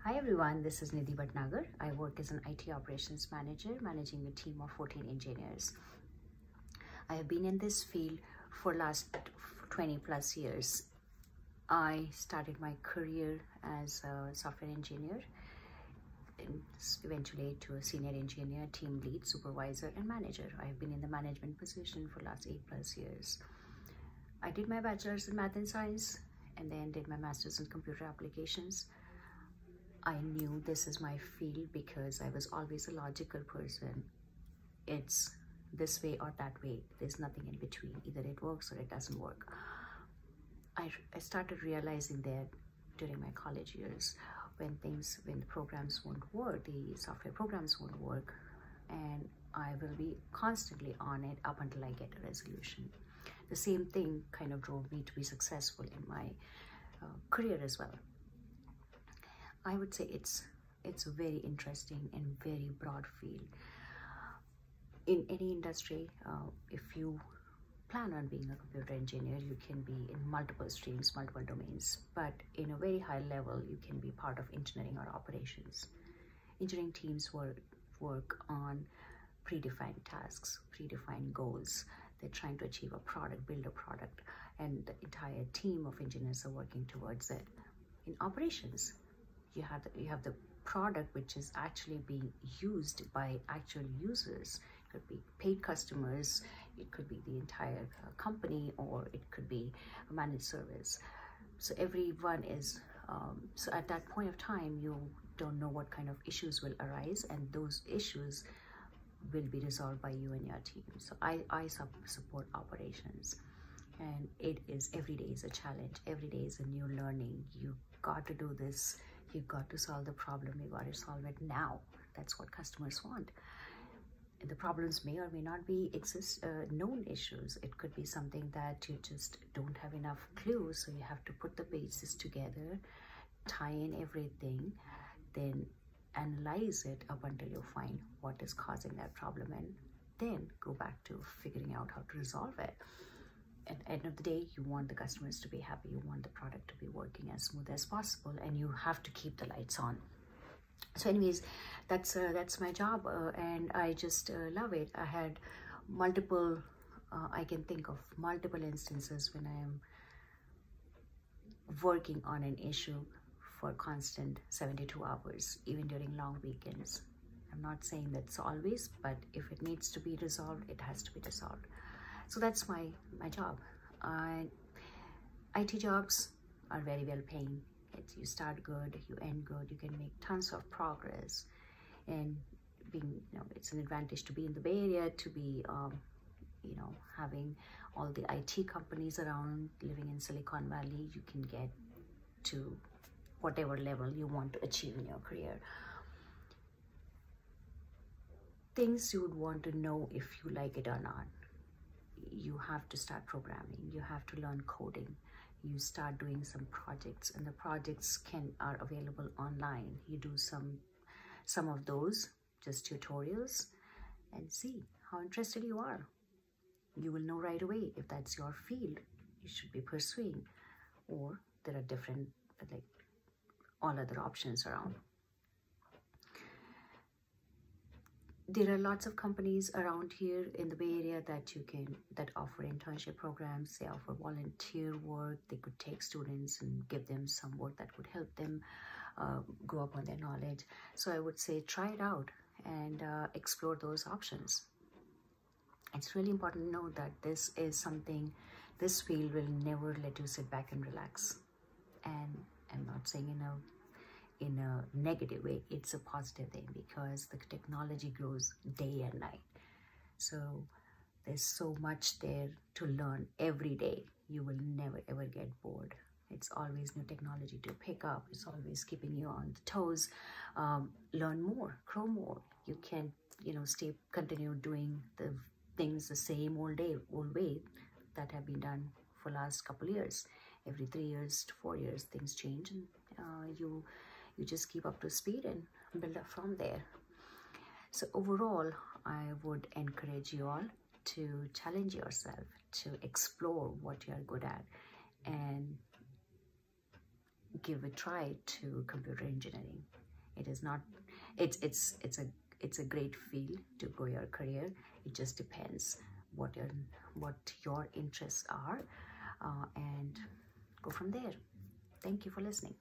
Hi everyone, this is Nidhi Bhatnagar. I work as an IT operations manager, managing a team of 14 engineers. I have been in this field for last 20 plus years. I started my career as a software engineer, and eventually to a senior engineer, team lead, supervisor, and manager. I have been in the management position for last 8 plus years. I did my bachelor's in math and science, and then did my master's in computer applications. I knew this is my field because I was always a logical person. It's this way or that way. There's nothing in between. Either it works or it doesn't work. I started realizing that during my college years, when the programs won't work, the software programs won't work, and I will be constantly on it up until I get a resolution. The same thing kind of drove me to be successful in my career as well. I would say it's a very interesting and very broad field. In any industry, if you plan on being a computer engineer, you can be in multiple streams, multiple domains, but in a very high level, you can be part of engineering or operations. Engineering teams work on predefined tasks, predefined goals. They're trying to achieve a product, build a product, and the entire team of engineers are working towards it. In operations, you have the product which is actually being used by actual users. It could be paid customers, it could be the entire company, or it could be a managed service. So everyone is, so at that point of time, you don't know what kind of issues will arise, and those issues will be resolved by you and your team. So I support operations, and it is every day is a challenge. Every day is a new learning. You got to do this. You've got to solve the problem. You got to solve it now. That's what customers want. And the problems may or may not be known issues. It could be something that you just don't have enough clues. So you have to put the pieces together, tie in everything, then analyze it up until you find what is causing that problem, and then go back to figuring out how to resolve it. At the end of the day, you want the customers to be happy. You want the product to be working as smooth as possible, and you have to keep the lights on. So anyways, that's my job, and I just love it. I had multiple, I can think of multiple instances when I am working on an issue for constant 72 hours, even during long weekends. I'm not saying that's always, but if it needs to be resolved, it has to be resolved. So that's my job. IT jobs are very well paying. You start good, you end good, you can make tons of progress, and it's an advantage to be in the Bay Area, to be having all the IT companies around. Living in Silicon Valley, you can get to whatever level you want to achieve in your career. Things you would want to know if you like it or not. You have to start programming, you have to learn coding, you start doing some projects, and the projects are available online. You do some of those, just tutorials, and see how interested you are. You will know right away if that's your field you should be pursuing, or there are different, like all other options around. There are lots of companies around here in the Bay Area that offer internship programs. They offer volunteer work. They could take students and give them some work that would help them grow up on their knowledge. So I would say try it out and explore those options. It's really important to know that this field will never let you sit back and relax. And I'm not saying in a negative way, it's a positive thing, because the technology grows day and night. So there's so much there to learn every day. You will never ever get bored. It's always new technology to pick up. It's always keeping you on the toes. Learn more, grow more. You can, continue doing the things the same old way that have been done for last couple of years. Every 3 years to 4 years, things change, and you just keep up to speed and build up from there. So overall, I would encourage you all to challenge yourself, to explore what you are good at, and give a try to computer engineering. It is not, it's a great field to grow your career. It just depends what your interests are, and go from there. Thank you for listening.